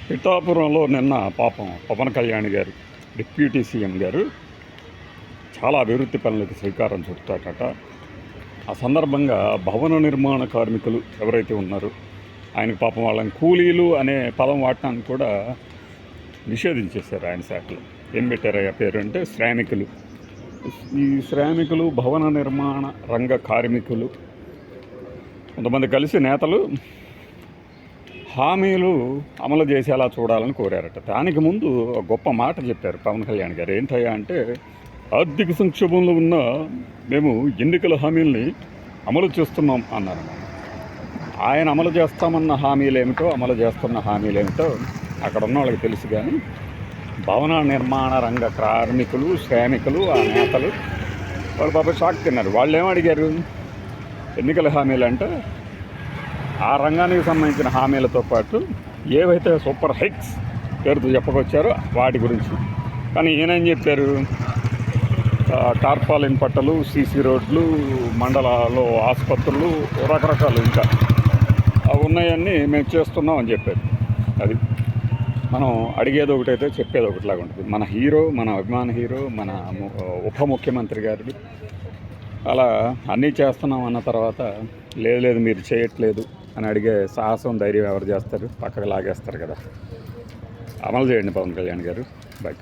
పిఠాపురంలో నిన్న పాపం పవన్ కళ్యాణ్ గారు డిప్యూటీ సీఎం గారు చాలా అభివృద్ధి పనులకు శ్రీకారం చుడతారట. ఆ సందర్భంగా భవన నిర్మాణ కార్మికులు ఎవరైతే ఉన్నారో ఆయనకు పాపం వాళ్ళని కూలీలు అనే పదం వాడటానికి కూడా నిషేధించేశారు ఆయన శాఖలో. ఏం పెట్టారయ్యా పేరు అంటే శ్రామికులు. ఈ శ్రామికులు, భవన నిర్మాణ రంగ కార్మికులు కొంతమంది కలిసి నేతలు హామీలు అమలు చేసేలా చూడాలని కోరారట. దానికి ముందు ఒక గొప్ప మాట చెప్పారు పవన్ కళ్యాణ్ గారు. ఏంటయ్యా అంటే, ఆర్థిక సంక్షోభంలో ఉన్న మేము ఎన్నికల హామీల్ని అమలు చేస్తున్నాం అన్నారు. ఆయన అమలు చేస్తామన్న హామీలు ఏమిటో, అమలు చేస్తున్న హామీలు ఏమిటో అక్కడ ఉన్న వాళ్ళకి తెలుసు. కానీ భవన నిర్మాణ రంగ కార్మికులు, శ్రామికులు, ఆ నేతలు వాళ్ళు పాప షాక్ తిన్నారు. వాళ్ళు ఏమడిగారు? ఎన్నికల హామీలు అంటే ఆ రంగానికి సంబంధించిన హామీలతో పాటు ఏవైతే సూపర్ హైక్స్ పేరుతో చెప్పుకొచ్చారో వాటి గురించి. కానీ ఈయనేం చెప్పారు? టార్పాలిన్ పట్టలు, సీసీ రోడ్లు, మండలాల్లో ఆసుపత్రులు, రకరకాలు ఇంకా అవి ఉన్నాయన్నీ మేము చేస్తున్నాం అని చెప్పారు. అది మనం అడిగేది ఒకటైతే చెప్పేది ఒకటిలాగా ఉంటుంది. మన హీరో, మన అభిమాన హీరో, మన ఉప ముఖ్యమంత్రి గారు అలా అన్నీ చేస్తున్నాం అన్న తర్వాత లేదు మీరు చేయట్లేదు అని అడిగే సాహసం, ధైర్యం ఎవరు చేస్తారు? పక్కకు లాగేస్తారు కదా. అమలు చేయండి పవన్ కళ్యాణ్ గారు. బాయ్.